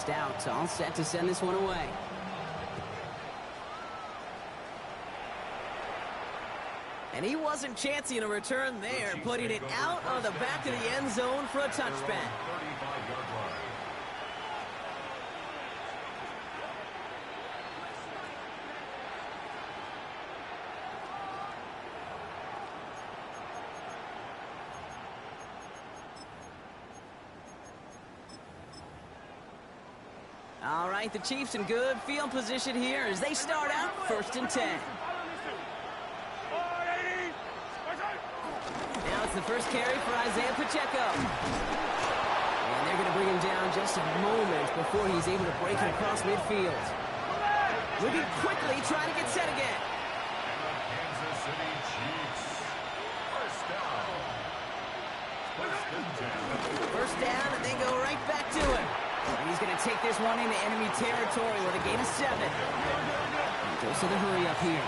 stretched out, all set to send this one away. And he wasn't chancing a return there, putting it out on the back of the end zone for a touchback. All right, the Chiefs in good field position here as they start out 1st and 10. Now it's the first carry for Isaiah Pacheco. And they're going to bring him down just a moment before he's able to break it across midfield. Moving quickly, trying to get set again. Kansas City Chiefs. First down, and they go right back to it. And he's going to take this one into enemy territory with a gain of 7. And goes to the hurry up here.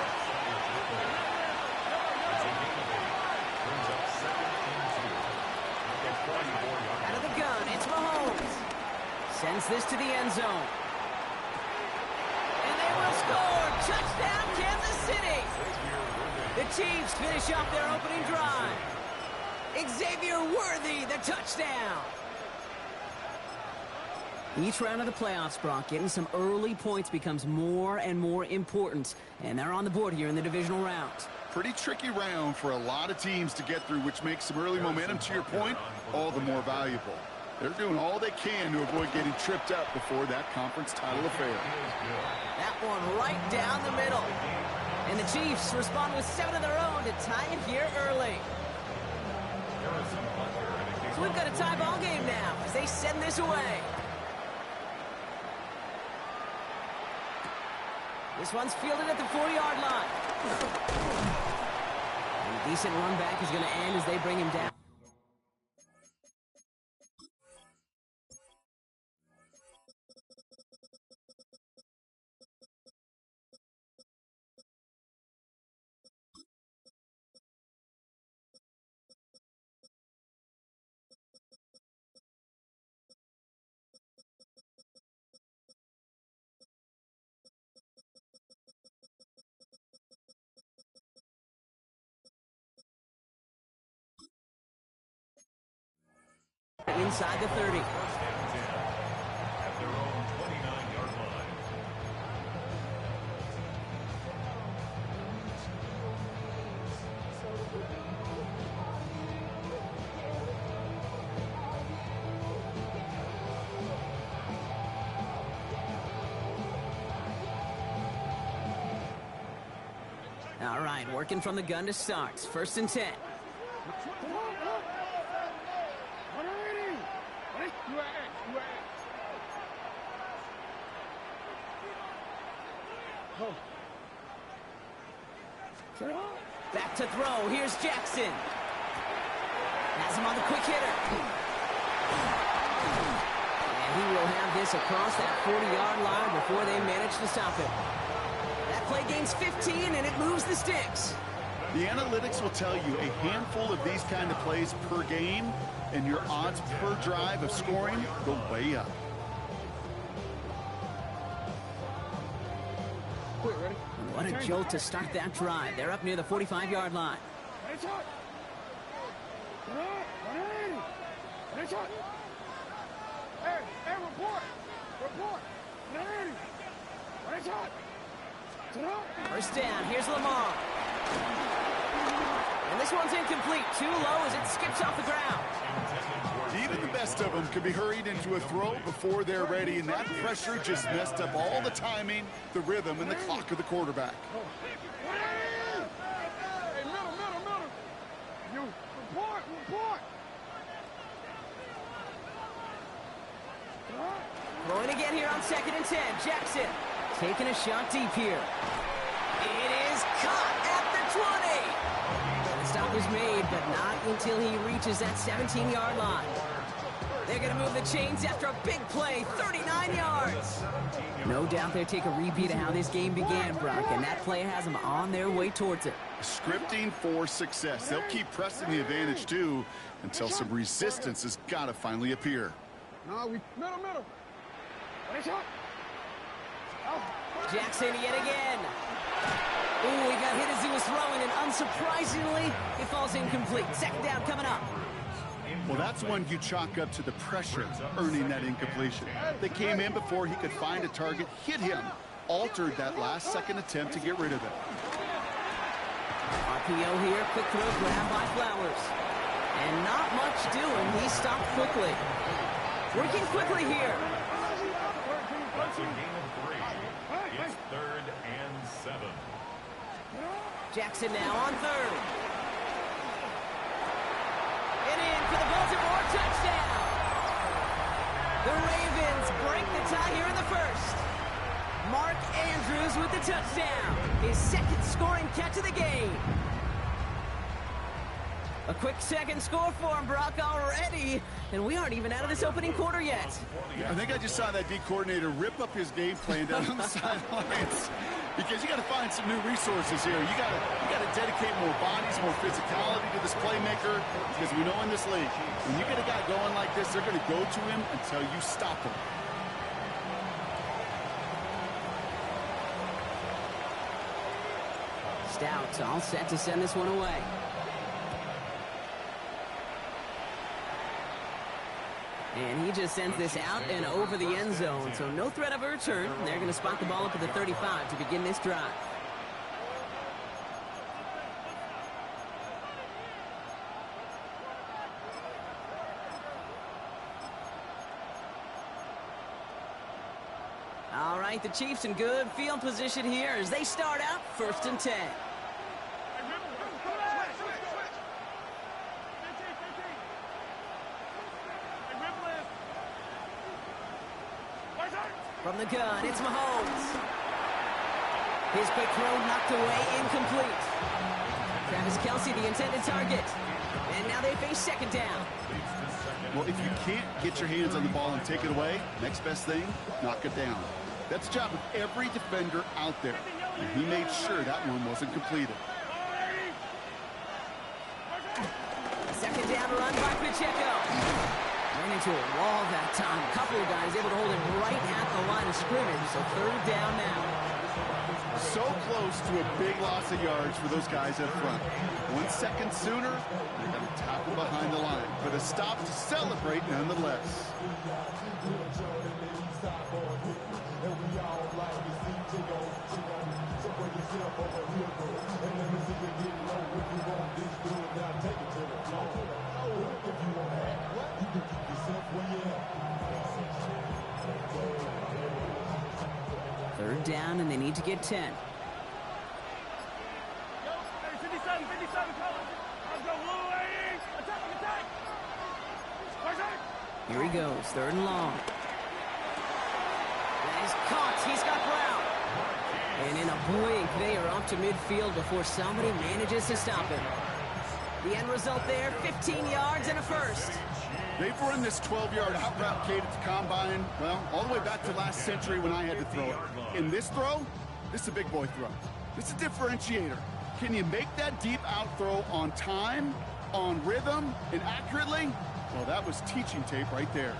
Out of the gun, it's Mahomes. Sends this to the end zone. And they will score. Touchdown, Kansas City. The Chiefs finish off their opening drive. Xavier Worthy, the touchdown. Each round of the playoffs, Brock, getting some early points becomes more and more important. And they're on the board here in the divisional round. Pretty tricky round for a lot of teams to get through, which makes some early momentum, to your point, all the more valuable. They're doing all they can to avoid getting tripped up before that conference title affair. That one right down the middle. And the Chiefs respond with 7 of their own to tie it here early. So we've got a tie ball game now as they send this away. This one's fielded at the 4-yard line. And a decent run back is going to end as they bring him down. Inside the 30. At their own 29-yard line. All right, working from the gun to start. 1st and 10. Back to throw. Here's Jackson. Has him on the quick hitter. And he will have this across that 40-yard line before they manage to stop him. That play gains 15, and it moves the sticks. The analytics will tell you a handful of these kind of plays per game, and your odds per drive of scoring go way up. What a jolt to start that drive. They're up near the 45-yard line. First down, here's Lamar. And this one's incomplete. Too low as it skips off the ground. Even the best of them can be hurried into a throw before they're ready, and that pressure just messed up all the timing, the rhythm, and the clock of the quarterback. Throwing again here on 2nd and 10. Jackson taking a shot deep here. It is caught at the 20. The stop was made, but not until he reaches that 17-yard line. They're going to move the chains after a big play, 39 yards. No doubt they'll take a repeat of how this game began, Brock, and that play has them on their way towards it. Scripting for success. They'll keep pressing the advantage, too, until some resistance has got to finally appear. Jackson yet again. Ooh, he got hit as he was throwing, and unsurprisingly, it falls incomplete. Second down coming up. Well, that's one you chalk up to the pressure earning that incompletion. They came in before he could find a target, hit him, altered that last-second attempt to get rid of it. RPO here, quick throw grab by Flowers. And not much doing. He stopped quickly. Working quickly here. That's a gain of 3. It's 3rd and 7. Jackson now on third. And in for the Baltimore touchdown. The Ravens break the tie here in the first. Mark Andrews with the touchdown. His second scoring catch of the game. A quick second score for him, Brock, already. And we aren't even out of this opening quarter yet. I think I just saw that D coordinator rip up his game plan down on the sidelines. Because you got to find some new resources here. You got to dedicate more bodies, more physicality to this playmaker. Because we know in this league, when you get a guy going like this, they're going to go to him until you stop him. Stout all set to send this one away. And he just sends this out and over the end zone, so no threat of a return. They're going to spot the ball up at the 35 to begin this drive. All right, the Chiefs in good field position here as they start out 1st and 10. From the gun, it's Mahomes. His quick throw knocked away, incomplete. Travis Kelce, the intended target. And now they face second down. Well, if you can't get your hands on the ball and take it away, next best thing, knock it down. That's the job of every defender out there. And he made sure that one wasn't completed. Second down run by Pacheco. Ran into a wall that time. A couple of guys able to hold him right at the line of scrimmage. So 3rd down now. So close to a big loss of yards for those guys up front. 1 second sooner, they're going to tackle behind the line. But a stop to celebrate nonetheless. Third down, and they need to get 10. Here he goes, 3rd and long. And he's caught. He's got Brown. And in a blink, they are up to midfield before somebody manages to stop him. The end result there, 15 yards and a first. They've run this 12-yard out route, Kate, at the combine, well, all the way back to last century when I had to throw it. In this throw, this is a big boy throw. This is a differentiator. Can you make that deep out throw on time, on rhythm, and accurately? Well, that was teaching tape right there.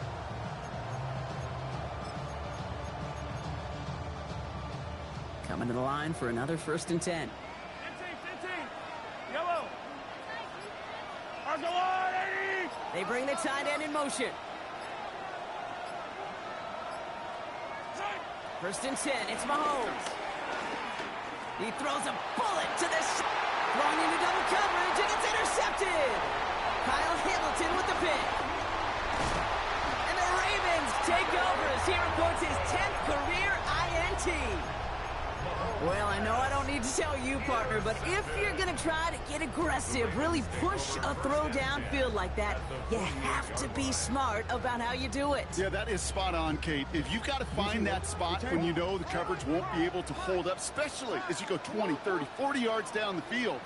Coming to the line for another 1st and 10. They bring the tight end in motion. 1st and 10, it's Mahomes. He throws a bullet to this. Throwing into double coverage, and it's intercepted. Kyle Hamilton with the pick. And the Ravens take over as he records his 10th career INT. Well, I know I don't need to tell you, partner, but if you're going to try to get aggressive, really push a throw downfield like that, you have to be smart about how you do it. Yeah, that is spot on, Kate. If you've got to find that spot when you know the coverage won't be able to hold up, especially as you go 20, 30, 40 yards down the field.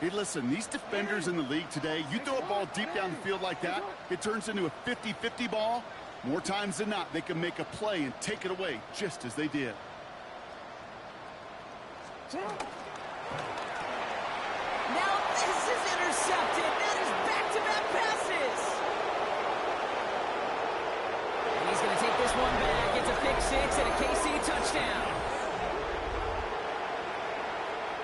Hey, listen, these defenders in the league today, you throw a ball deep down the field like that, it turns into a 50-50 ball. More times than not, they can make a play and take it away just as they did. Now this is intercepted. That is back-to-back passes. And he's going to take this one back. It's a pick six and a KC touchdown.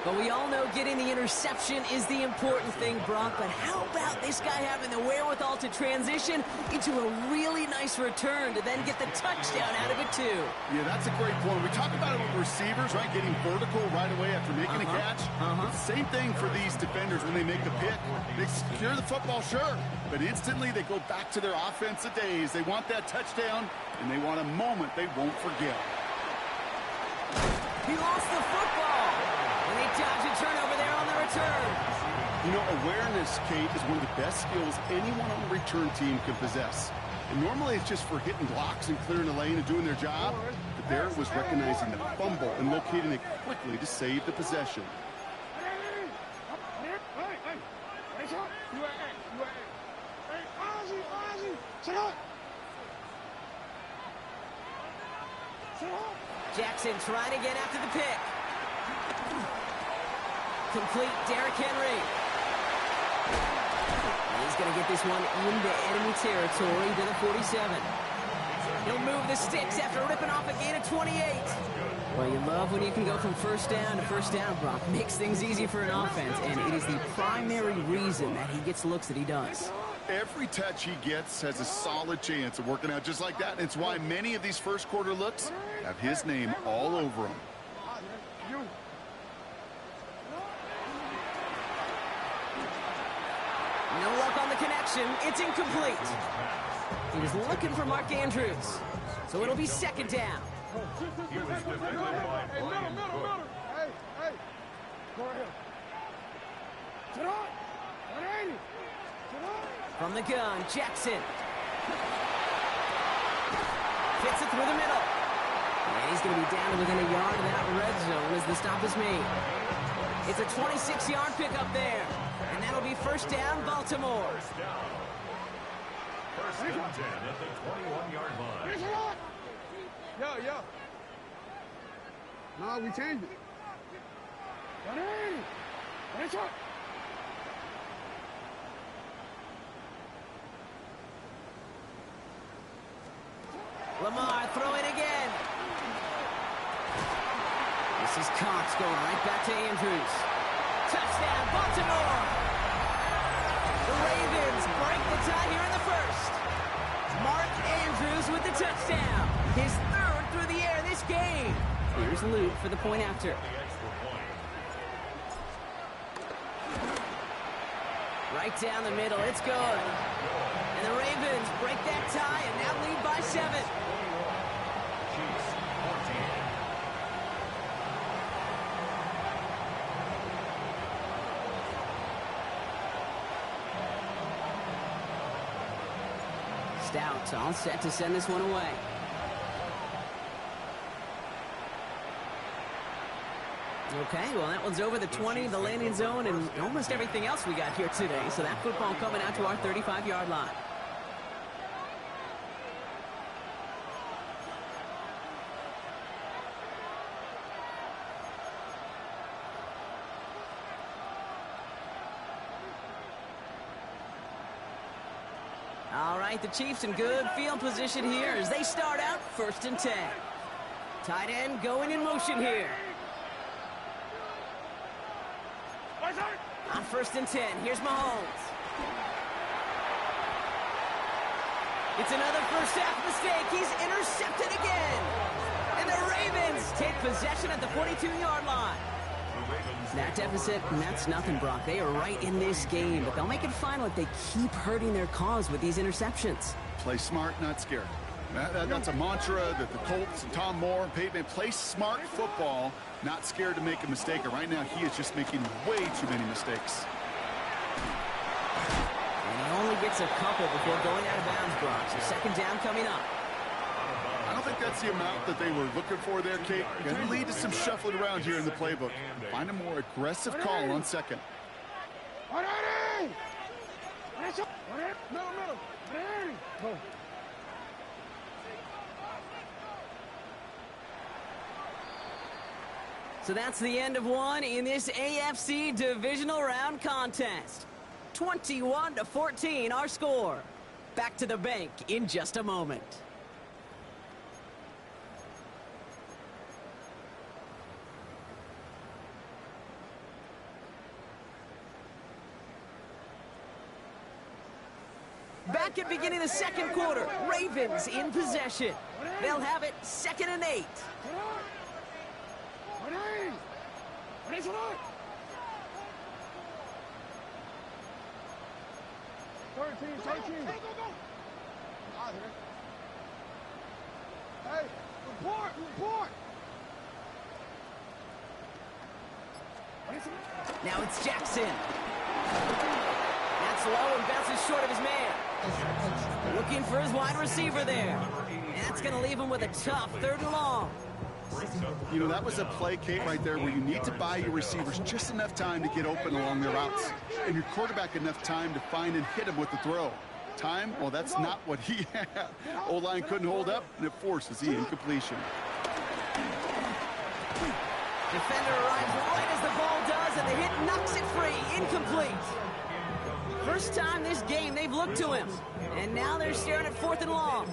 But we all know getting the interception is the important thing, Brock. But how about this guy having the wherewithal to transition into a really nice return to then get the touchdown out of it, too? Yeah, that's a great point. We talk about it with receivers, right, getting vertical right away after making a catch. It's the same thing for these defenders when they make the pick. They secure the football, sure, but instantly they go back to their offensive days. They want that touchdown, and they want a moment they won't forget. He lost the football. And they dodge a turnover there on the return. You know, awareness, Kate, is one of the best skills anyone on the return team can possess. And normally it's just for hitting blocks and clearing the lane and doing their job. But there it was recognizing the fumble and locating it quickly to save the possession. Jackson trying to get after the pick. Complete, Derrick Henry. He's going to get this one into enemy territory to the 47. He'll move the sticks after ripping off a gain of 28. Well, you love when you can go from first down to first down, Brock. Makes things easy for an offense, and it is the primary reason that he gets looks that he does. Every touch he gets has a solid chance of working out just like that. It's why many of these first quarter looks have his name all over them. No luck on the connection. It's incomplete. He was looking for Mark Andrews. So it'll be second down. He was defended by Brian Cook. Hey, go ahead. Sit on. 180. Sit on. From the gun, Jackson. Fits it through the middle. And he's going to be down to within a yard of that red zone as the stop is made. It's a 26-yard pickup there. And that'll be first down, Baltimore. First and 10 at the 21-yard line. Yeah. No, we changed it. 180. That's up. Lamar throwing again. This is Cox going right back to Andrews. Touchdown, Baltimore! The Ravens break the tie here in the first. Mark Andrews with the touchdown. His third through the air this game. Here's Luke for the point after. Right down the middle, it's good. And the Ravens break that tie and now lead by 7. Chiefs 14. Stout all set to send this one away. Okay, well, that one's over the 20, the landing zone, and almost everything else we got here today. So that football coming out to our 35-yard line. All right, the Chiefs in good field position here as they start out first and 10. Tight end going in motion here. On first and 10, here's Mahomes. It's another first half mistake. He's intercepted again. And the Ravens take possession at the 42-yard line. That deficit, and that's nothing, Brock. They are right in this game, but they'll make it final if they keep hurting their cause with these interceptions. Play smart, not scared. That's a mantra that the Colts and Tom Moore and Peyton play smart football, not scared to make a mistake. And right now, he is just making way too many mistakes. And he only gets a couple before going out of bounds, Brock. So second down coming up. I don't think that's the amount that they were looking for there, Kate. Going to lead to some shuffling around here in the playbook. Find a more aggressive call on second. So that's the end of one in this AFC divisional round contest. 21-14 our score. Back to the bank in just a moment. back at beginning the second quarter. Ravens in possession. They'll have it 2nd and 8. Hey, report! Now it's Jackson. That's low and bounces short of his man. Looking for his wide receiver there. And that's going to leave him with a tough 3rd and long. You know, that was a play, Kate, right there where you need to buy your receivers just enough time to get open along their routes. And your quarterback enough time to find and hit him with the throw. Time? Well, that's not what he had. O-line couldn't hold up, and it forces the incompletion. Defender arrives right as the ball does, and the hit knocks it free. Incomplete. First time this game they've looked to him. And now they're staring at 4th and long.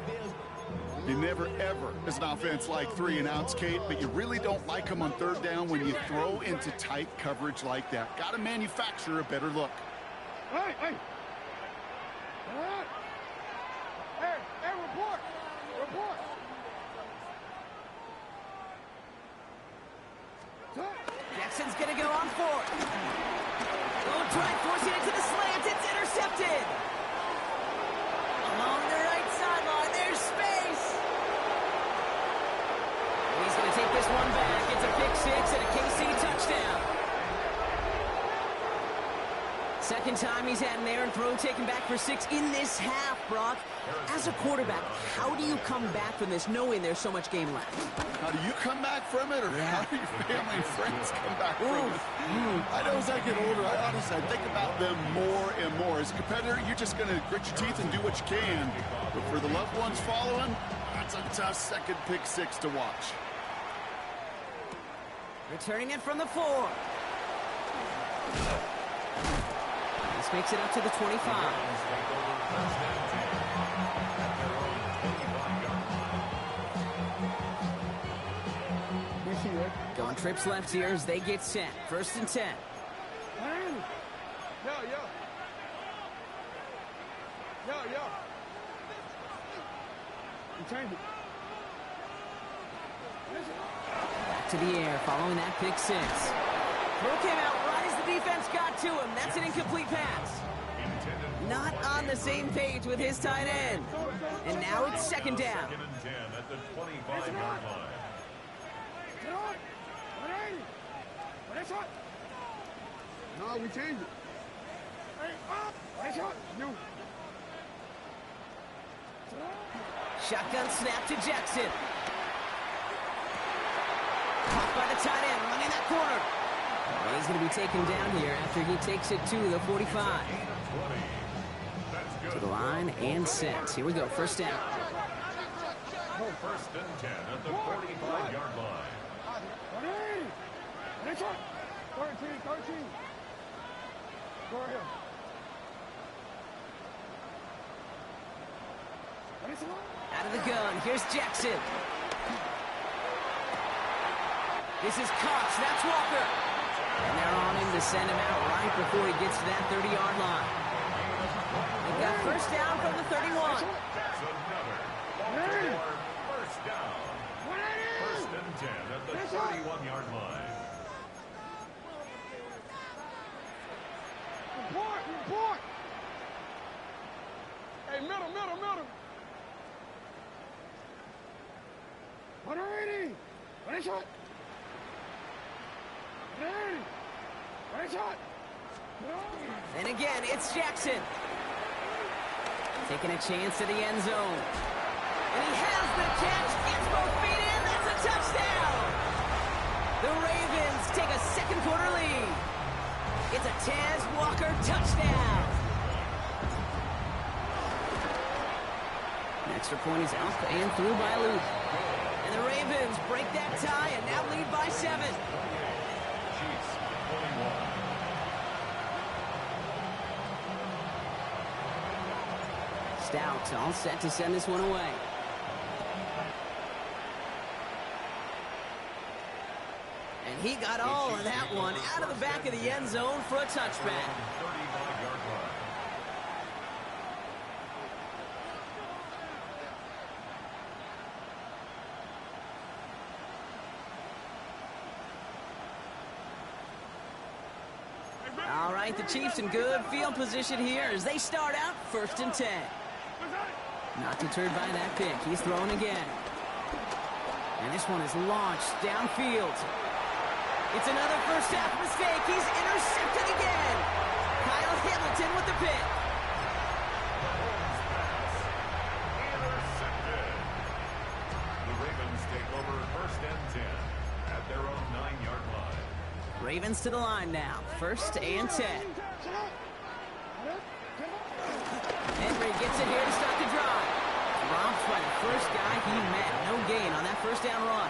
You never, ever, as an offense, like 3 and outs, Kate, but you really don't like them on 3rd down when you throw into tight coverage like that. Got to manufacture a better look. Hey, report! Jackson's going to go on 4th. Oh, try forcing it to the slant. It's intercepted. Along the right sideline, there's space. And he's going to take this one back. It's a pick 6 and a KC touchdown. Second time he's had an errant throw taken back for 6 in this half, Brock. As a quarterback, how do you come back from this knowing there's so much game left? How do you come back from it, or how do your family and friends come back from it? I know as I get older, I think about them more and more. As a competitor, you're just going to grit your teeth and do what you can. But for the loved ones following, that's a tough second pick 6 to watch. Returning it from the 4. This makes it up to the 25. Going trips left here as they get set. 1st and 10. Yo. Change it. Back to the air following that pick 6. Throw came out right as the defense got to him. That's an incomplete pass. Not on the same page with his tight end. And now it's 2nd down. 2nd and 10 at the 25-yard line. No, we changed it. Shotgun snap to Jackson. Caught by the tight end, running that corner. And he's going to be taken down here after he takes it to the 45. To the line and set. Here we go, 1st down. 1st and 10 at the 45-yard line. 13. Go ahead. Out of the gun, here's Jackson. This is Cox, that's Walker. And they're on him to send him out right before he gets to that 30-yard line. They got 1st down from the 31. That's another 1st down. 1st and 10 at the 31-yard line. Report! Hey, middle. 180! Ready, shot! And again, it's Jackson. Taking a chance to the end zone. And he has the catch, gets both feet in, that's a touchdown! The Ravens take a 2nd quarter lead. It's a Taz Walker touchdown. An extra point is out and through by Luke. And the Ravens break that tie and now lead by 7. Chiefs 21. Stout all set to send this one away. And he got all of that one out of the back of the end zone for a touchback. right, the Chiefs in good field position here as they start out 1st and 10. Not deterred by that pick. He's throwing again. And this one is launched downfield. It's another first half mistake. He's intercepted again. Kyle Hamilton with the pick. Intercepted. The Ravens take over 1st and 10 at their own 9-yard line. Ravens to the line now. 1st and 10. Henry gets it here to start the drive. Dropped by the first guy he met. No gain on that first down run.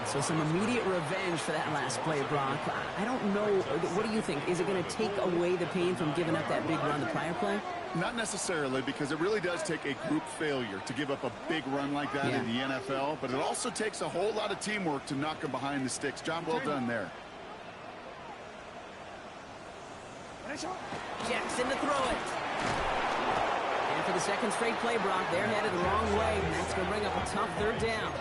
So some immediate revenge for that last play, Brock. I don't know. What do you think? Is it going to take away the pain from giving up that big run the prior play? Not necessarily, because it really does take a group failure to give up a big run like that in the NFL, but it also takes a whole lot of teamwork to knock them behind the sticks. Job well done there. Jackson to throw it. And for the second straight play, Brock, they're headed the wrong way, and that's going to bring up a tough 3rd down.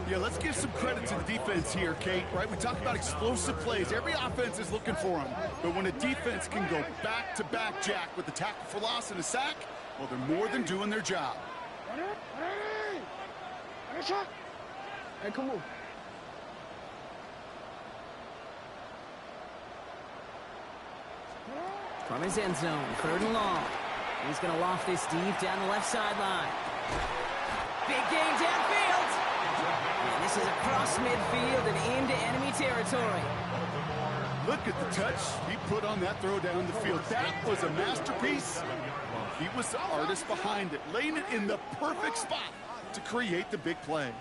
Yeah, let's give some credit to the defense here, Kate, right? We talk about explosive plays. Every offense is looking for them. But when a defense can go back-to-back, Jack, with a tackle for loss and a sack, well, they're more than doing their job. Hey, come on. From his end zone, 3rd and long. He's going to loft this deep down the left sideline. Big gain downfield. And this is across midfield and into enemy territory. Look at the touch he put on that throw down the field. That was a masterpiece. He was the artist behind it, laying it in the perfect spot to create the big play.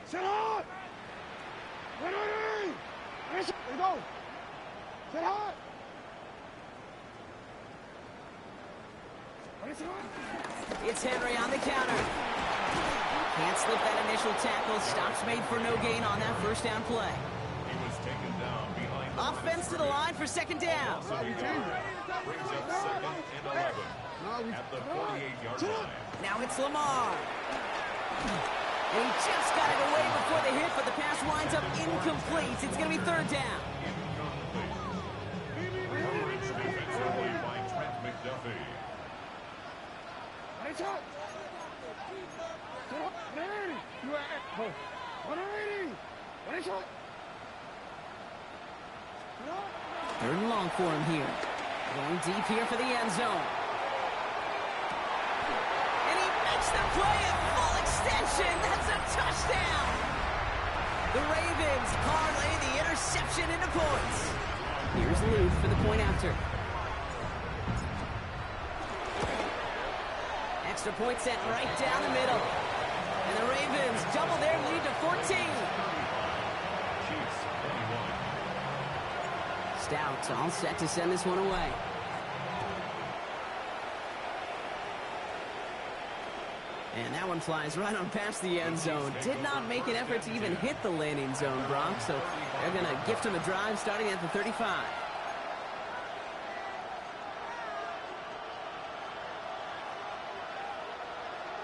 Set up! Ready! There you go! Set up! It's Henry on the counter. Can't slip that initial tackle. Stops made for no gain on that first down play. He was taken down behind the Offense to the line for 2nd down. brings up 2nd and 11 at the 48-yard line. Now it's Lamar. And he just got it away before the hit, but the pass winds up incomplete. It's going to be 3rd down. Defensively by Trent McDuffie. Third and long for him here. Going deep here for the end zone. And he makes the play at full extension. That's a touchdown. The Ravens parlay the interception into points. Here's Luke for the point after. Extra point set right down the middle. And the Ravens double their lead to 14. Chiefs 21. Stout all set to send this one away. And that one flies right on past the end zone. Did not make an effort to even hit the landing zone, Brock. So they're going to gift him a drive starting at the 35.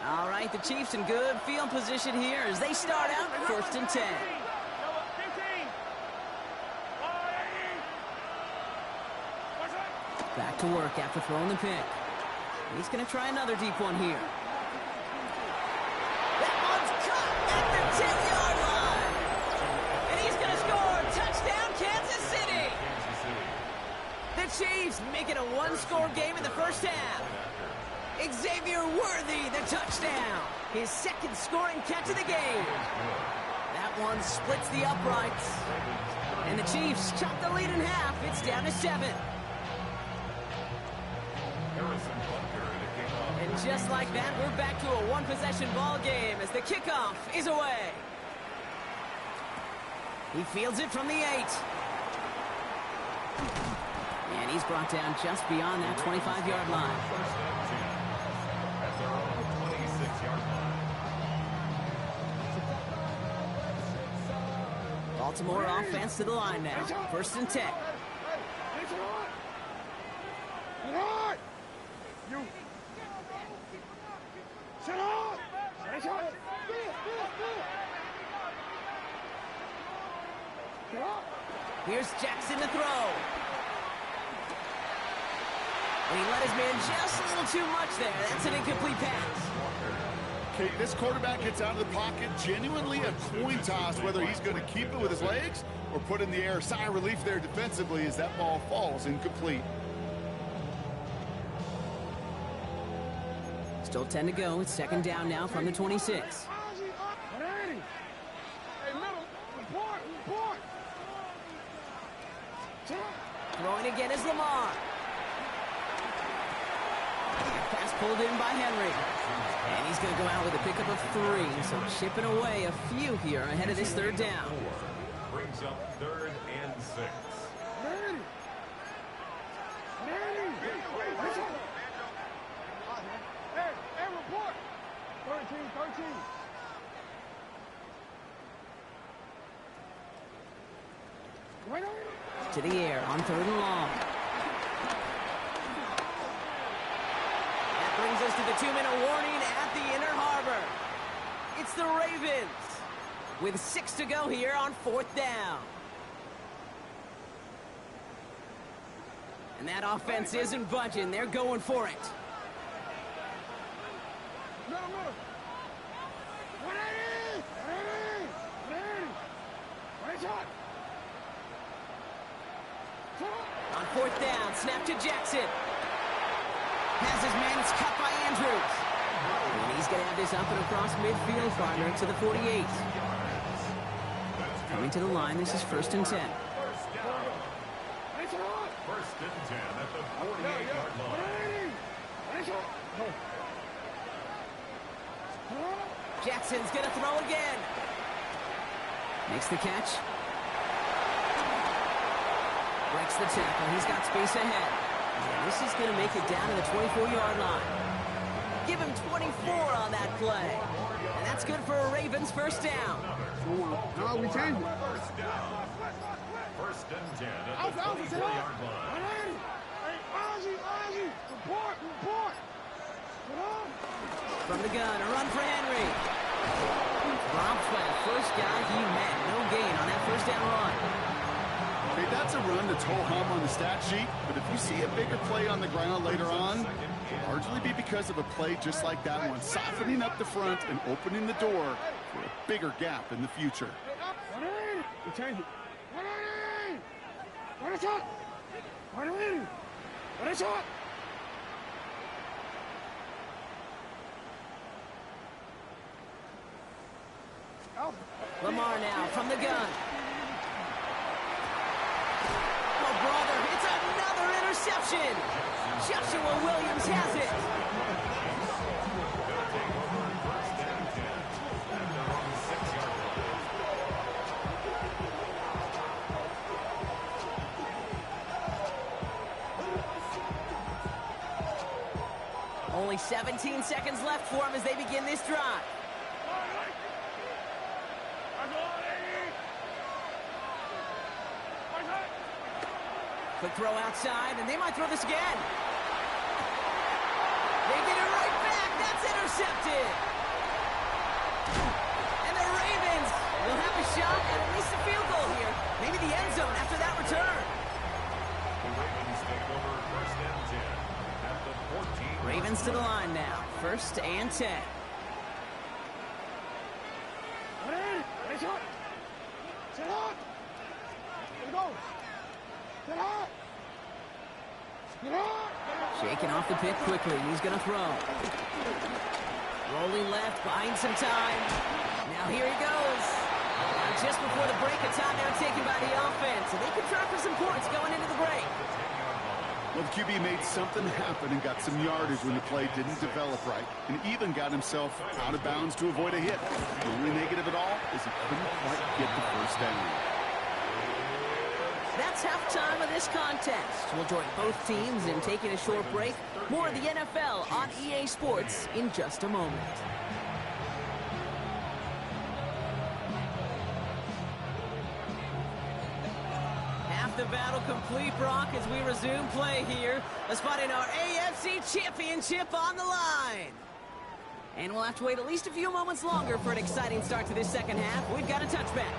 All right, the Chiefs in good field position here as they start out 1st and 10. Back to work after throwing the pick. He's going to try another deep one here. That one's caught at the 10-yard line. And he's going to score. Touchdown, Kansas City. The Chiefs make it a one-score game in the first half. Xavier Worthy, the touchdown. His 2nd scoring catch of the game. That one splits the uprights. And the Chiefs chop the lead in half. It's down to 7. And just like that, we're back to a one-possession ball game as the kickoff is away. He fields it from the 8. And he's brought down just beyond that 25-yard line. At their own 26-yard line. Baltimore offense to the line now. 1st and 10. Here's Jackson to throw. And he let his man just a little too much there. That's an incomplete pass. Okay, this quarterback gets out of the pocket, genuinely a coin toss whether he's going to keep it with his legs or put in the air. Sigh of relief there defensively as that ball falls incomplete. Still 10 to go. It's second down now from the 26. Throwing again is Lamar. Pass pulled in by Henry. And he's going to go out with a pickup of 3. So chipping away a few here ahead of this third down. Brings up 3rd and 6. Hey, report. 13. To the air on 3rd and long. That brings us to the 2-minute warning at the Inner Harbor. It's the Ravens with 6 to go here on 4th down. And that offense isn't budging. They're going for it. On 4th down, snap to Jackson. Has his man, it's cut by Andrews. And he's going to have this up and across midfield, farther to the 48. Coming to the line, this is 1st and 10. First and 10 at the 48-yard line. Jackson's going to throw again. Makes the catch. Breaks the tackle. He's got space ahead. And this is going to make it down to the 24-yard line. Give him 24 on that play. And that's good for a Ravens first down. No, we changed it. First down. First and 10 at the 24-yard line. Report. From the gun, a run for Henry. Rob Flat, first guy he met. No gain on that first down run. Okay, that's a run that's ho-hum on the stat sheet, but if you see a bigger play on the ground later on, it'll largely be because of a play just like that one, softening up the front and opening the door for a bigger gap in the future. We changed it. What is it? Lamar now from the gun. Oh, brother, it's another interception. Joshua Williams has it. Only 17 seconds left for him as they begin this drive. Quick throw outside, and they might throw this again. They get it right back. That's intercepted. And the Ravens will have a shot at least a field goal here. Maybe the end zone after that return. The Ravens take over first and 10 at the 14. Ravens to the line now. 1st and 10. Shaking off the pick quickly. He's going to throw. Rolling left, buying some time. Now here he goes. Just before the break, a time now taken by the offense. And they could try for some points going into the break. Well, the QB made something happen and got some yardage when the play didn't develop right, and even got himself out of bounds to avoid a hit. The only negative at all is he couldn't quite get the first down. That's halftime of this contest. We'll join both teams in taking a short break. More of the NFL on EA Sports in just a moment. Half the battle complete, Brock, as we resume play here. A spot in our AFC Championship on the line. And we'll have to wait at least a few moments longer for an exciting start to this second half. We've got a touchback.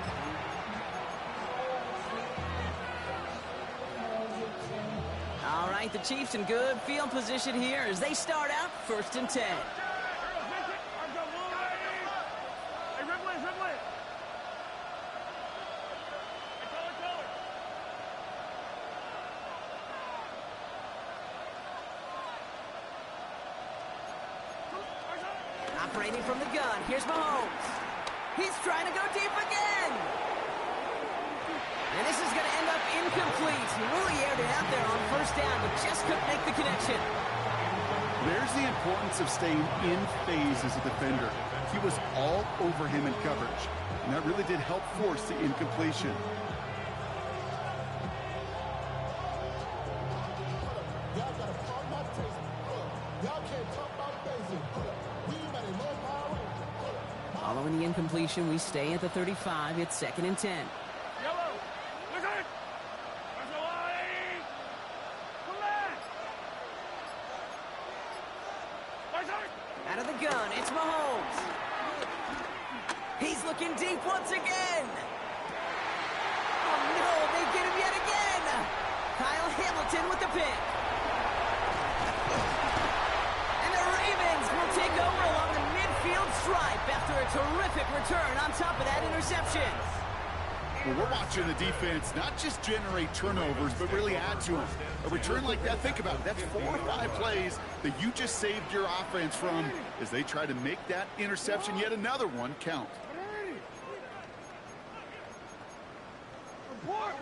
right, the Chiefs in good field position here as they start out 1st and 10. Operating from the gun, here's Mahomes. He's trying to go deep again. And this is going to end up incomplete. He really aired it out there on 1st down, but just couldn't make the connection. There's the importance of staying in phase as a defender. He was all over him in coverage, and that really did help force the incompletion. Following the incompletion, we stay at the 35. It's 2nd and 10. Out of the gun, it's Mahomes. He's looking deep once again. Oh no, they get him yet again. Kyle Hamilton with the pick. And the Ravens will take over along the midfield stripe after a terrific return on top of that interception. Well, we're watching the defense not just generate turnovers, but really add to them. A return like that, think about it, that's 4 or 5 plays that you just saved your offense from as they try to make that interception, yet another one, count. Report!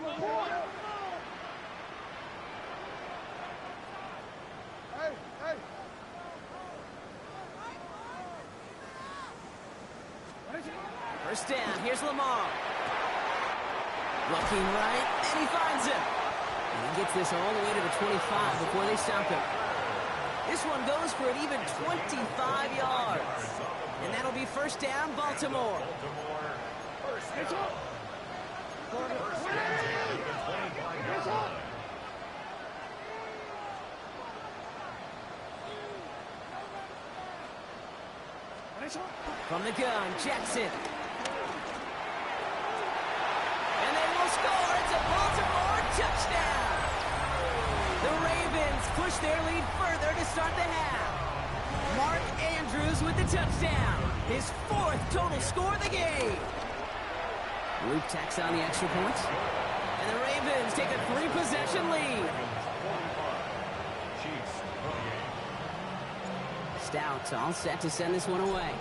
Hey! 1st down, here's Lamar. Looking right, and he finds him. And he gets this all the way to the 25 before they stop him. This one goes for an even 25 yards. And that'll be 1st down, Baltimore. From the gun, Jackson. And they will score. It's a Baltimore touchdown. The Ravens push their lead further to start the half. Mark Andrews with the touchdown. His 4th total score of the game. Luke tacks on the extra point. And the Ravens take a 3-possession lead. Stout all set to send this one away.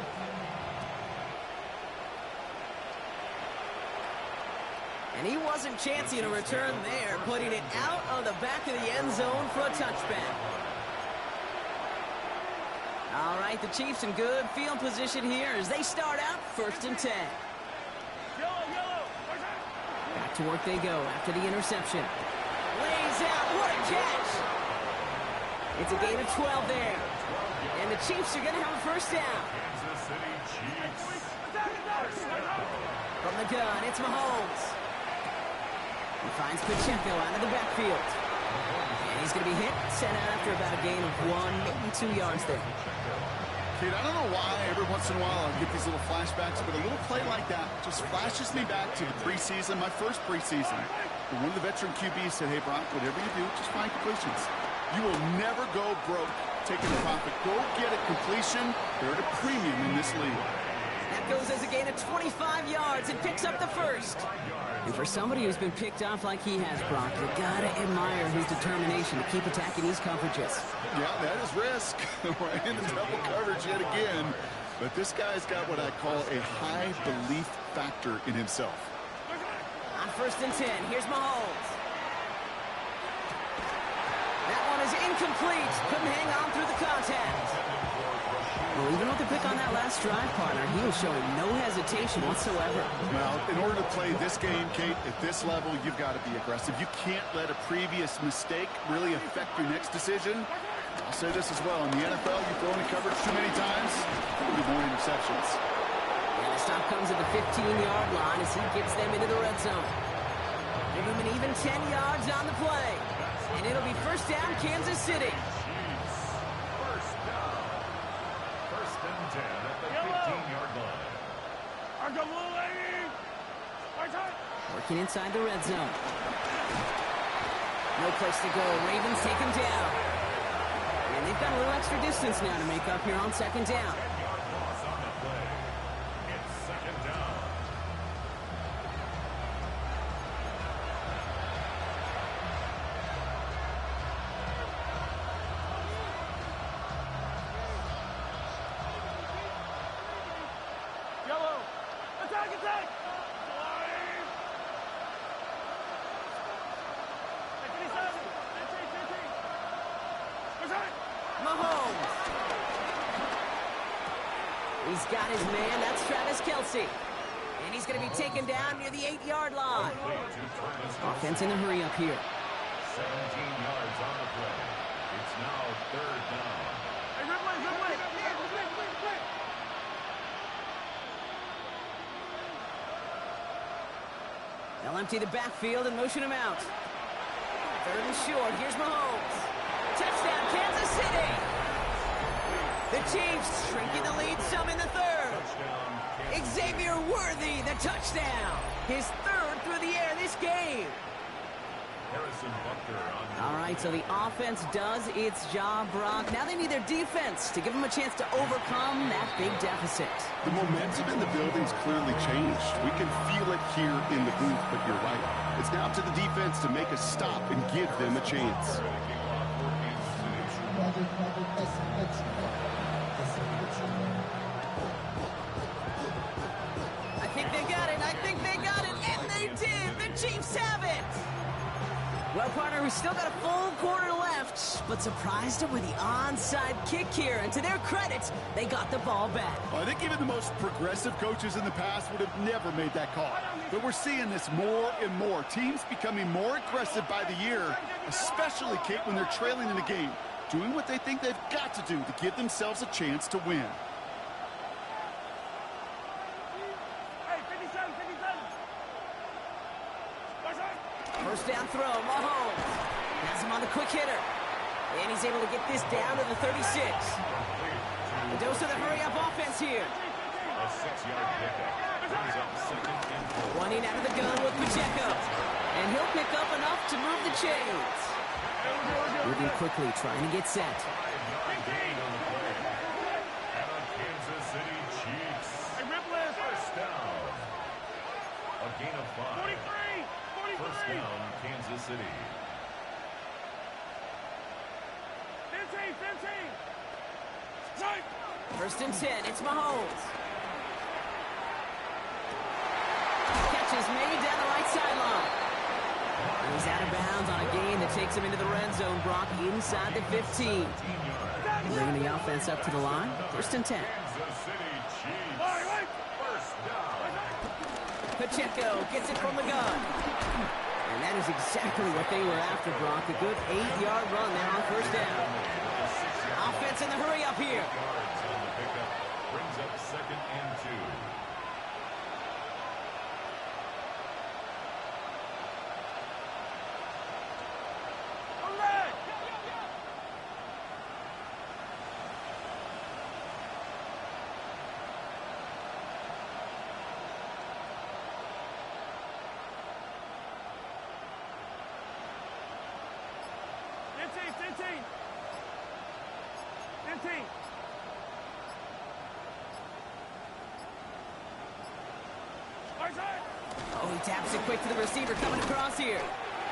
And he wasn't chancing a return there, putting it out of the back of the end zone for a touchback. All right, the Chiefs in good field position here as they start out 1st and 10. Back to work they go after the interception. Lays out, what a catch! It's a gain of 12 there. And the Chiefs are going to have a 1st down. From the gun, it's Mahomes. He finds Pacheco out of the backfield. And he's going to be hit, sent out after about a gain of 1, maybe 2 yards there. Kid, I don't know why every once in a while I get these little flashbacks, but a little play like that just flashes me back to the preseason, my first preseason. One of the veteran QBs said, hey, Brock, whatever you do, just find completions. You will never go broke taking a profit. Go get a completion. They're at a premium in this league. That goes as a gain of 25 yards and picks up the 1st. And for somebody who's been picked off like he has, Brock, you gotta admire his determination to keep attacking these coverages. Yeah, that is risk. We're in the double coverage yet again. But this guy's got what I call a high belief factor in himself. On 1st and 10, here's Mahomes. That one is incomplete. Couldn't hang on through the contact. Well, even with the pick on that last drive, partner, he was showing no hesitation whatsoever. Well, in order to play this game, Kate, at this level, you've got to be aggressive. You can't let a previous mistake really affect your next decision. I'll say this as well. In the NFL, you've thrown in coverage too many times, there'll be more interceptions. And the stop comes at the 15-yard line as he gets them into the red zone. Give him an even 10 yards on the play. And it'll be 1st down, Kansas City. Working inside the red zone. No place to go. Ravens take him down. And they've got a little extra distance now to make up here on second down. 10-yard loss on the play. It's second down. Yellow. Attack, attack. Mahomes. He's got his man. That's Travis Kelce. And he's going to be taken down near the 8-yard line. Offense in a hurry up here. 17 yards on the play. It's now third down. Hey, good play. They'll empty the backfield and motion him out. Third and short. Here's Mahomes. Touchdown, Kansas City. The Chiefs shrinking the lead some in the third. Xavier Worthy, the touchdown. His third through the air this game. Harrison Butker on All right, so the offense does its job, Brock. Now they need their defense to give them a chance to overcome that big deficit. The momentum in the building's clearly changed. We can feel it here in the booth, but you're right. It's now to the defense to make a stop and give them a chance. I think they got it, and they did! The Chiefs have it! Well, partner, we still got a full quarter left, but surprised them with the onside kick here, and to their credit, they got the ball back. Well, I think even the most progressive coaches in the past would have never made that call. But we're seeing this more and more. Teams becoming more aggressive by the year, especially, Kate, when they're trailing in a game, doing what they think they've got to do to give themselves a chance to win. Hey, 57. First down throw, Mahomes. Has him on the quick hitter. And he's able to get this down to the 36. A dose of the hurry-up offense here. A 6-yard pickup. Brings up second and 4. Running out of the gun with Pacheco. And he'll pick up enough to move the chains. Moving quickly, trying to get set. 5-yard gain on the play. And the Kansas City Chiefs. First down. A gain of 5. 43. First down, Kansas City. 15. First and 10, it's Mahomes. Catch is made down the right sideline. And he's out of bounds on a gain that takes him into the red zone, Brock, inside the 15. Bringing the offense up to the line. First and 10. Kansas City Chiefs. First down. Pacheco gets it from the gun. And that is exactly what they were after, Brock. A good 8-yard run there on first down. Offense in the hurry up here. Yards on the pickup. Brings up second and 2. Oh, he taps it quick to the receiver coming across here.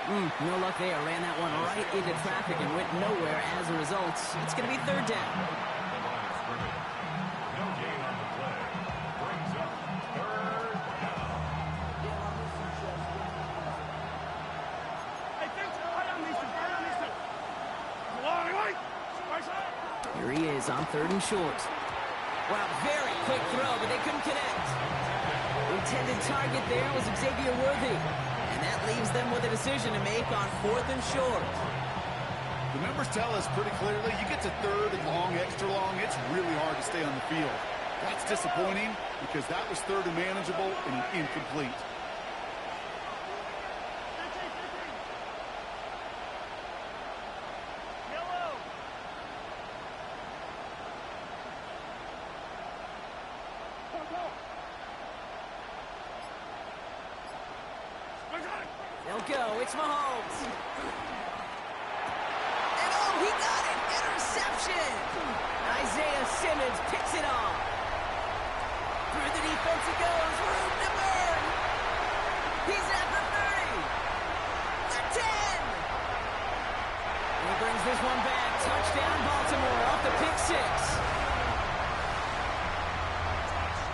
No luck there. Ran that one right into traffic and went nowhere as a result. It's going to be third down. No gain on the play. Brings up third down. Here he is on third and short. Wow, very quick throw, but they couldn't connect. Intended target there was Xavier Worthy. And that leaves them with a decision to make on fourth and short. The numbers tell us pretty clearly, you get to third and long, extra long, it's really hard to stay on the field. That's disappointing because that was third and manageable and an incomplete. They'll go. It's Mahomes. he got it. Interception. Isaiah Simmons picks it off. Through the defense he goes. Room to burn. He's at the 30. The 10. And he brings this one back. Touchdown, Baltimore, off the pick six.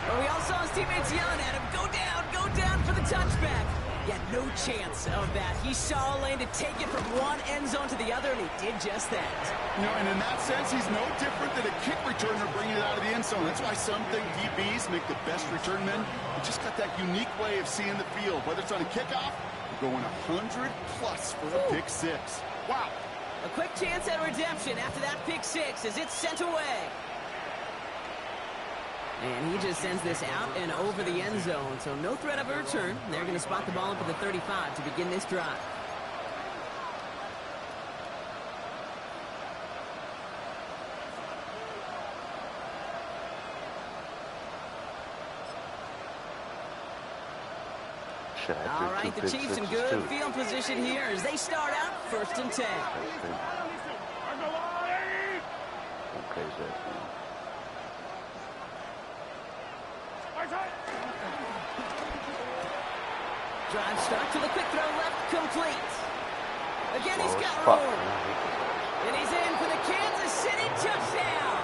Well, we all saw his teammates yelling at him, go down for the touchback. Yet no chance of that. He saw a lane to take it from one end zone to the other, and he did just that. You know, and in that sense, he's no different than a kick returner bringing it out of the end zone. That's why some think DBs make the best return men. They just got that unique way of seeing the field. Whether it's on a kickoff or going 100+ for a pick six. Wow. A quick chance at redemption after that pick six as it's sent away. And he just sends this out and over the end zone, so no threat of a return. They're going to spot the ball up at the 35 to begin this drive. All right, the Chiefs in good field position here as they start out 1st and 10. Okay, Drive start to the quick throw left, complete. Again, he's got room. And he's in for the Kansas City touchdown.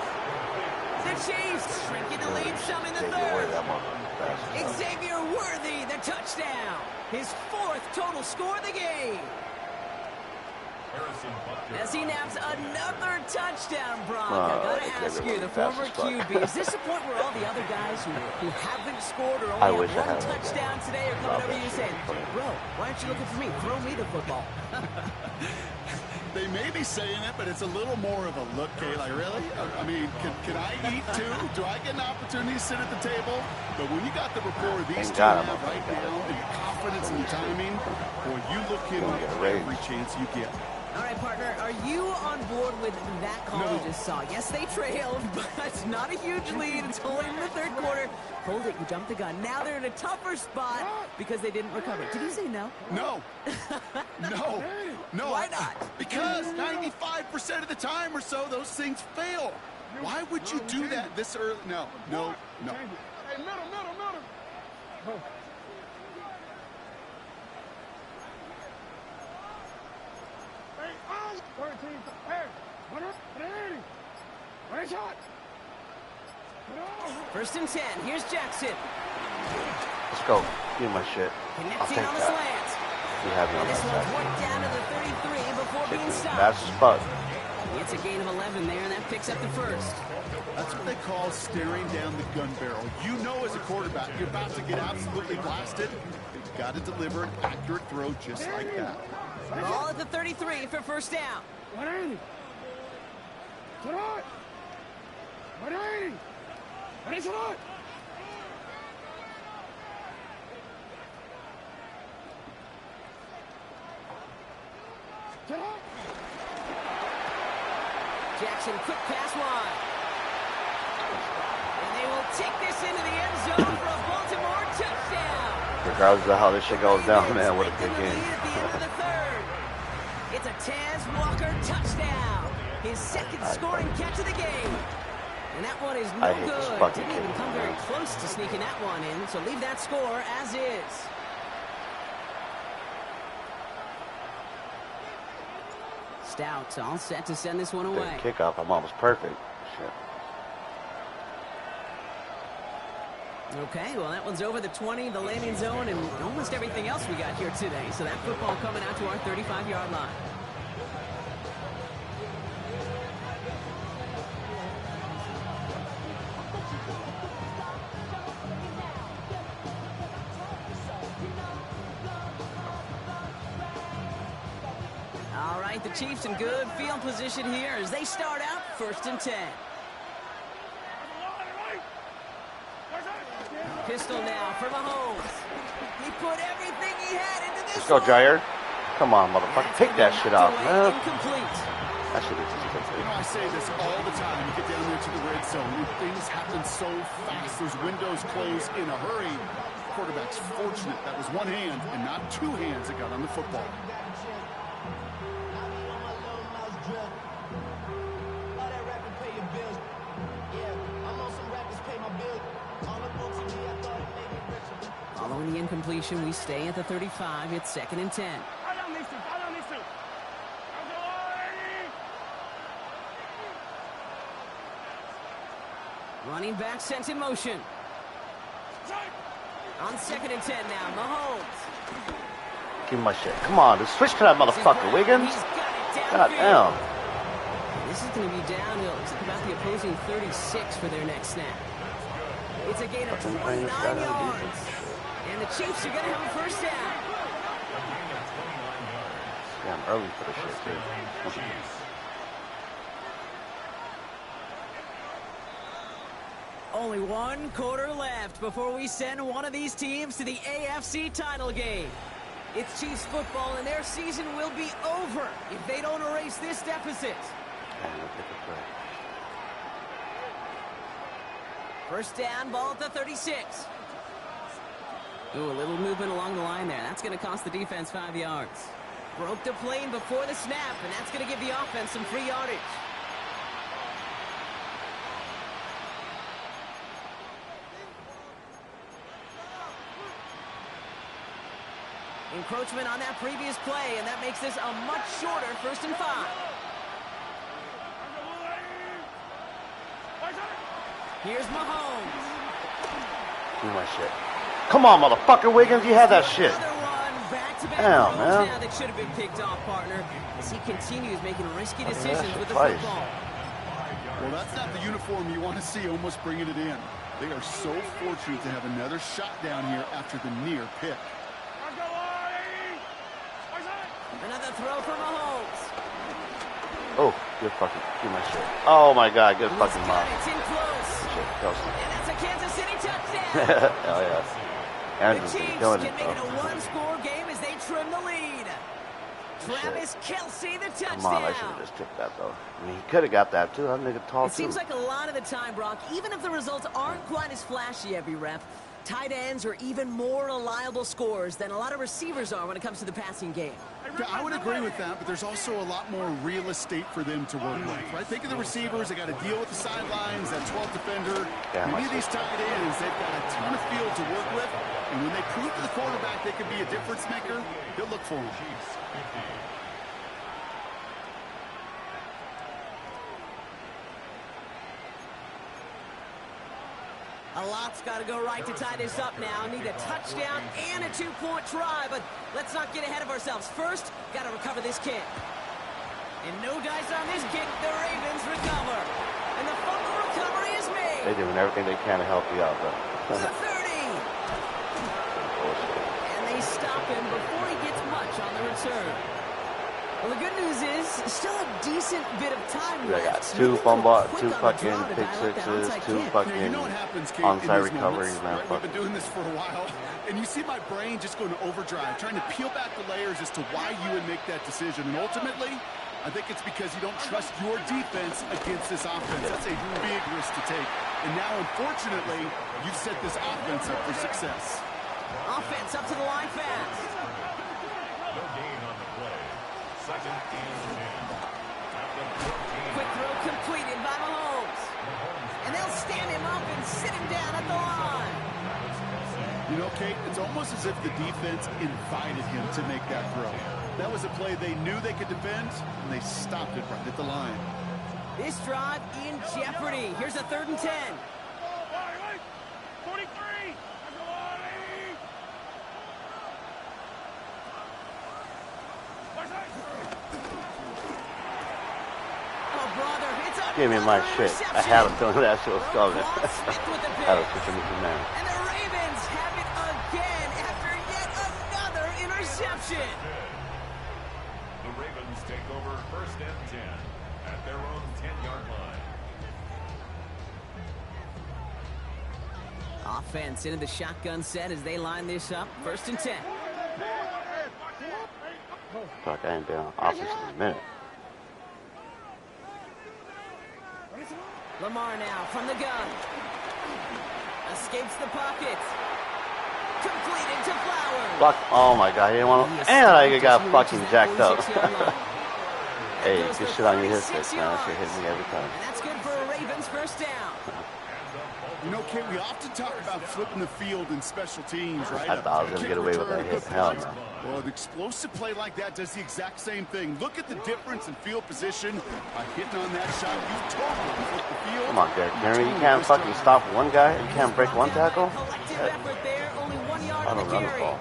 The Chiefs shrinking the lead some in the third. Xavier Worthy, the touchdown. His 4th total score of the game. As he naps another touchdown, Brock. I gotta ask you, the former QB, is this the point where all the other guys who haven't scored or only have one touchdown today are coming over to you saying, bro, why aren't you looking for me? Throw me the football. They may be saying it, but it's a little more of a look, Kay. Like, really? I mean, can I eat too? Do I get an opportunity to sit at the table? But when you got the rapport these two have right now, and confidence in the timing, boy, you look in every chance you get. All right, partner, are you on board with that call we just saw? Yes, they trailed, but it's not a huge lead. It's only in the 3rd quarter. Hold it, you jumped the gun. Now they're in a tougher spot because they didn't recover. Did you say no? No. No. Why not? Because 95% of the time or so, those things fail. Why would you do that this early? No. Hey, middle. Oh. Hey, 13. Hey, 180. One shot. 1st and 10. Here's Jackson. Let's go. Give me my shit. Connecting on the slant. You have me on This that one's worked down to the 33 before being stopped. That's the spot. It's a gain of 11 there, and that picks up the 1st. That's what they call staring down the gun barrel. You know as a quarterback, you're about to get absolutely blasted. You've got to deliver an accurate throw just like that. Ball at the 33 for 1st down. 180. Get on. 180. What is it on? Get on. Jackson, quick pass wide. And they will take this into the end zone for a Baltimore touchdown. Regardless of how this shit goes down, man, what a good game. At the end of the 3rd. It's a Taz Walker touchdown. His 2nd scoring catch of the game. And that one is no good. Didn't even come very close to sneaking that one in, so leave that score as is. Stout all set to send this one away. Kickoff, I'm almost perfect. Shit. Okay, well, that one's over the 20, the landing zone, and almost everything else we got here today. So that football coming out to our 35-yard line. All right, the Chiefs in good field position here as they start out 1st and 10. Pistol now for Mahomes. He put everything he had into this. Let's go, Jair. Come on, motherfucker. Take that shit off, man. Incomplete. That shit is incomplete. You know, I say this all the time. You get down there to the red zone, and things happen so fast. Those windows close in a hurry. The quarterback's fortunate that was one hand and not two hands that got on the football. Following the incompletion, we stay at the 35. It's 2nd and 10. Running back sent in motion. On 2nd and 10 now, Mahomes. Give me my shit. Come on, just switch to that motherfucker, Wiggins. God damn. This is going to be downhill. It's about the opposing 36 for their next snap. It's a gain of 29 yards. And the Chiefs are going to have a first down. Yeah, I'm early for the shit, too. Only 1 quarter left before we send one of these teams to the AFC title game. It's Chiefs football, and their season will be over if they don't erase this deficit. First down, ball at the 36. Ooh, a little movement along the line there. That's going to cost the defense 5 yards. Broke the plane before the snap, and that's going to give the offense some free yardage. Encroachment on that previous play, and that makes this a much shorter 1st and 5. Here's Mahomes. Give me my shit. Come on, motherfucker, Wiggins, you had that shit. Damn, man. Now that should have been picked off, partner, as he continues making risky decisions with the football. Well, that's not the uniform you want to see almost bringing it in. They are so fortunate to have another shot down here after the near pick. Another throw for Mahomes. Oh, good fucking, give my shit. Oh my God, good fucking mom. It's in close. Shit, and that's a Kansas City touchdown. Hell yeah. The Chiefs can make it a 1-score game as they trim the lead. Travis Kelce, the touchdown. Come on, I should have just took that, though. I mean, he could have got that, too. That nigga tall, too. It seems like a lot of the time, Brock, even if the results aren't quite as flashy every rep, tight ends are even more reliable scorers than a lot of receivers are when it comes to the passing game. Yeah, I would agree with that, but there's also a lot more real estate for them to work with, right? Think of the receivers. They got to deal with the sidelines, that 12th defender. Many of these tight ends, they've got a ton of field to work with, and when they prove to the quarterback they can be a difference maker, he'll look for them. A lot's got to go right to tie this up now. Need a touchdown and a 2-point try, but let's not get ahead of ourselves. First, got to recover this kick. And no dice on this kick. The Ravens recover. And the fumble recovery is made. They're doing everything they can to help you out, though. The 30. And they stop him before he gets much on the return. Well, the good news is still a decent bit of time left. They got 2 fumble, 2 fucking pick sixes, 2 fucking onside recoveries, man. Right? We've been doing this for a while, and you see my brain just going to overdrive, trying to peel back the layers as to why you would make that decision. And ultimately, I think it's because you don't trust your defense against this offense. That's a big risk to take. And now, unfortunately, you've set this offense up for success. Offense up to the line fast. No gain on the play. 2nd and 10. Quick throw completed by Mahomes. And they'll stand him up and sit him down at the line. You know, Kate, it's almost as if the defense invited him to make that throw. That was a play they knew they could defend, and they stopped it right at the line. This drive in jeopardy. Here's a 3rd and 10. 43. Give me my shit. I had a feeling that shit was coming. That was such a Mickey man. And the Ravens have it again after yet another interception. The Ravens take over 1st and 10 at their own 10-yard line. Offense into the shotgun set as they line this up. 1st and 10. Fuck, I ain't been on offense in a minute. Lamar now from the gun. Escapes the pocket. Completed to Flowers. Fuck, oh my God, he didn't want to. And I got fucking jacked up. Hey, good shit on your hit sticks, man. That shit hit me every time. And that's good for a Ravens 1st down. You know, Kate, we often talk about flipping the field in special teams, right? I thought I was going to get away with that hit. Hell no. Well, an explosive play like that does the exact same thing. Look at the difference in field position. By hitting on that shot, you totally flipped the field. Come on, Derek Henry. You can't fucking stop one guy. You can't break one tackle. I don't run the ball.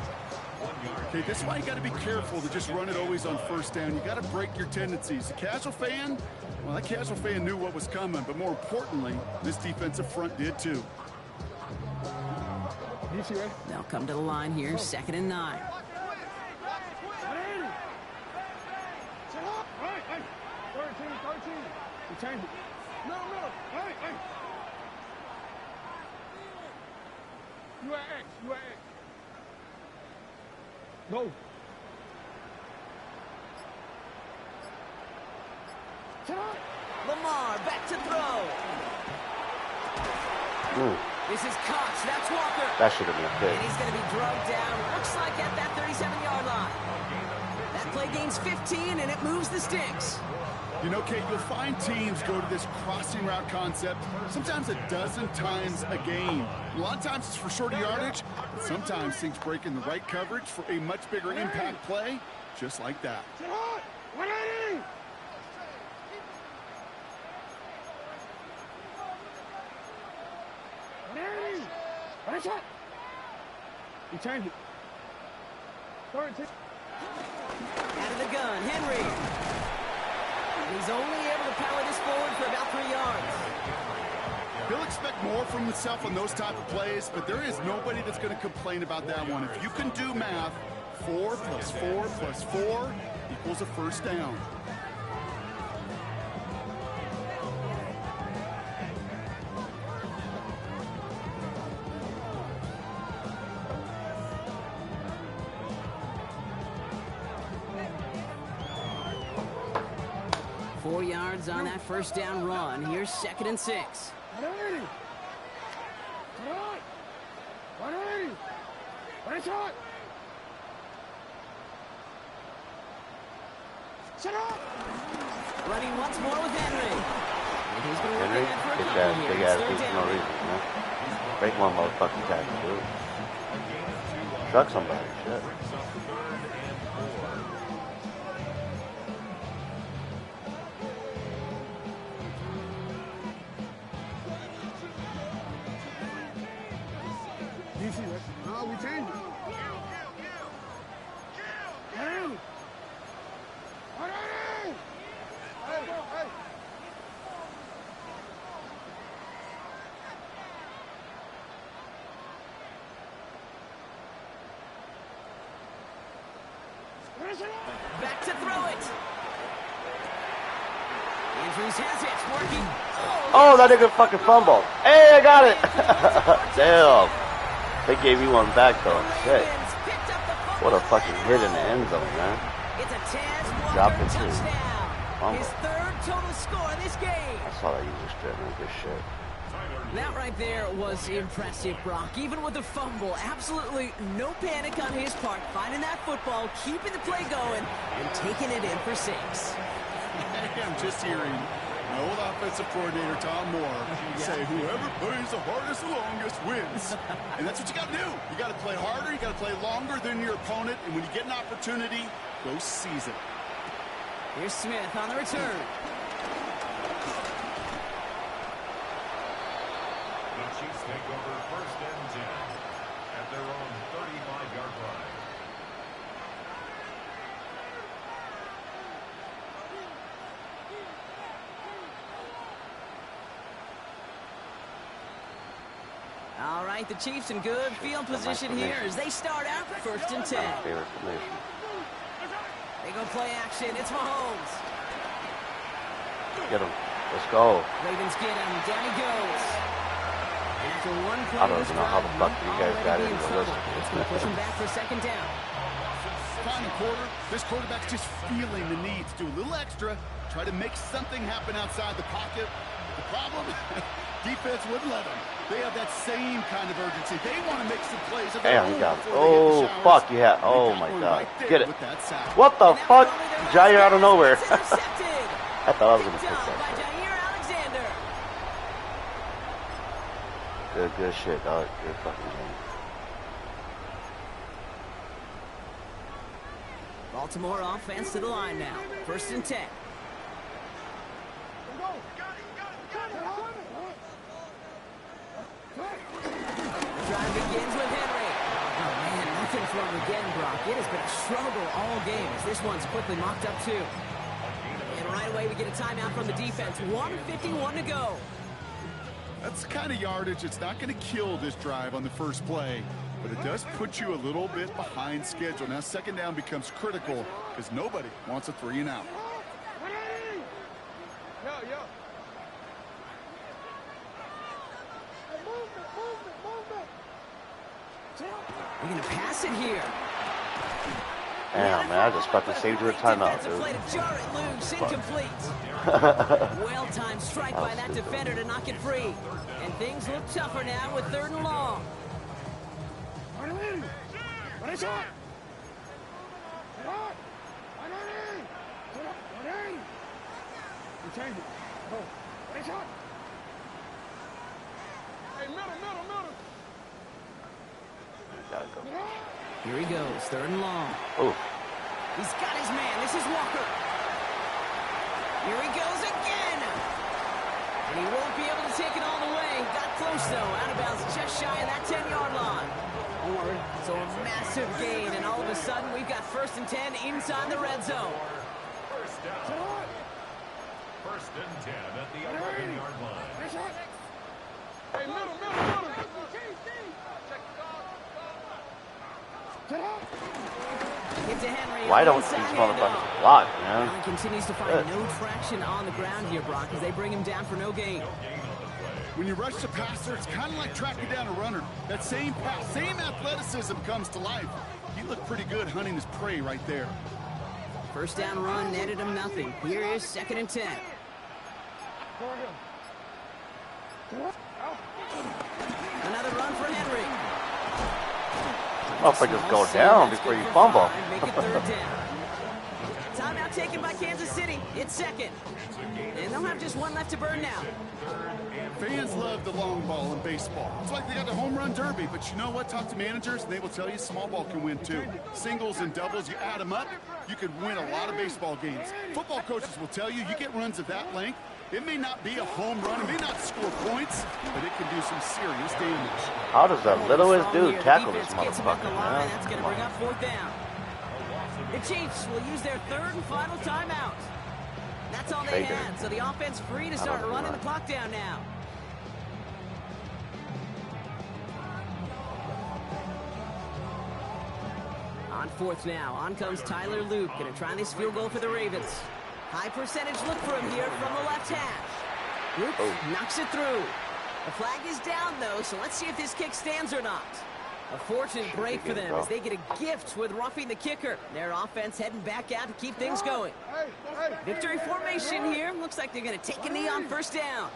Okay, that's why you got to be careful to just run it always on first down. You got to break your tendencies. The casual fan, well, that casual fan knew what was coming, but more importantly, this defensive front did too. They'll come to the line here, 2nd and 9. No. You are X. No. Lamar back to throw. This is Cox. That's Walker. That should have been a pick. And he's going to be drugged down. Looks like at that 37-yard line. That play gains 15, and it moves the sticks. You know, Kate, you'll find teams go to this crossing route concept sometimes a dozen times a game. A lot of times it's for shorter yardage, but sometimes things break in the right coverage for a much bigger impact play, just like that. You changed it. Out of the gun, Henry. He's only able to power this forward for about 3 yards. He'll expect more from himself on those type of plays, but there is nobody that's going to complain about that one. If you can do math, 4 + 4 + 4 equals a first down. On that first down run. Here's 2nd and 6. Running once more with Henry. And he's going to Henry, big ass dude for no reason, you know? Break one motherfucking tackle, dude. Truck somebody, shit. No, we changed it. Back to throw it. Andrews has it. Working. Oh, that nigga fucking fumbled. Hey, I got it. Damn. They gave you one back, though. Shit. What a fucking hit in the end zone, man. It's a Taz Dropped it, too. touchdown. His 3rd total score this game. I saw that user strip, man. Good shit. That right there was impressive, Brock. Even with the fumble, absolutely no panic on his part. Finding that football, keeping the play going, and taking it in for 6. I'm just hearing an old offensive coordinator, Tom Moore, say whoever plays the hardest the longest wins. And that's what you got to do. You got to play harder. You got to play longer than your opponent. And when you get an opportunity, go seize it. Here's Smith on the return. The Chiefs take over 1st and 10 at their own 35-yard line. All right, the Chiefs in good field position here as they start out 1st and 10. Favorite formation. They go play action. It's Mahomes. Get him. Let's go. Ravens get him. Down he goes. And after one play, I don't even know how the fuck you guys got into this. It's going to push him back for 2nd down. Final quarter, this quarterback's just feeling the need to do a little extra, try to make something happen outside the pocket. The problem, defense wouldn't let them. They have that same kind of urgency. They want to make some plays. Damn, he got it. Oh, fuck, yeah. Oh, my God. Get it. What the fuck? Jair out of nowhere. I thought I was going to pick that. Good shit, dog. Good fucking game. Baltimore offense to the line now. 1st and 10. The drive begins with Henry. Oh, man, nothing from him again, Brock. It has been a struggle all game as this one's quickly mocked up, too. And right away, we get a timeout from the defense. 1:51 to go. That's the kind of yardage it's not going to kill this drive on the first play, but it does put you a little bit behind schedule. Now, 2nd down becomes critical because nobody wants a 3 and out. We're going to pass it here. Damn, man, I just fucking saved you a timeout, dude. Incomplete. Well-timed strike by that defender to knock it free. And things look tougher now with 3rd and long. Gotta go. Here he goes, 3rd and long. Oh. He's got his man. This is Walker. Here he goes again. And he won't be able to take it all the way. Got close, though. Out of bounds just shy of that 10-yard line. So a massive gain, and all of a sudden, we've got 1st and 10 inside the red zone. 1st down. 1st and 10 at the 11-yard line. Hey, middle. Get to Henry. Why don't these motherfuckers block, man? Allen continues to find no traction on the ground here, Brock, as they bring him down for no gain. When you rush the passer, it's kind of like tracking down a runner. That same pass, same athleticism comes to life. He looked pretty good hunting his prey right there. 1st down run netted him nothing. Here is 2nd and 10. Another run for Henry. Motherfuckers go down before you fumble. Make it 3rd down. Timeout taken by Kansas City. It's 2nd. And they'll have just one left to burn now. Fans love the long ball in baseball. It's like they got the home run derby, but you know what? Talk to managers, and they will tell you small ball can win too. Singles and doubles, you add them up, you could win a lot of baseball games. Football coaches will tell you, you get runs of that length, it may not be a home run, it may not score points, but it can do some serious damage. How does the littlest dude tackle this motherfucker, man? That's going to bring up 4th down. The Chiefs will use their 3rd and final timeout. That's all they had, so the offense free to start running the clock down now. On 4th now, on comes Tyler Luke, going to try this field goal for the Ravens. High percentage look for him here from the left hash. Luke knocks it through. The flag is down, though, so let's see if this kick stands or not. A fortunate break for them as they get a gift with roughing the kicker. Their offense heading back out to keep things going. Victory formation here. Looks like they're going to take a knee on 1st down.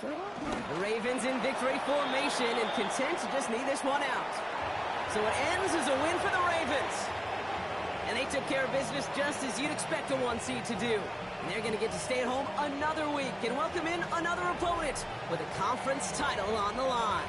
The Ravens in victory formation and content to just knee this one out. So it ends as a win for the Ravens. And they took care of business just as you'd expect a 1 seed to do. And they're going to get to stay at home another week and welcome in another opponent with a conference title on the line.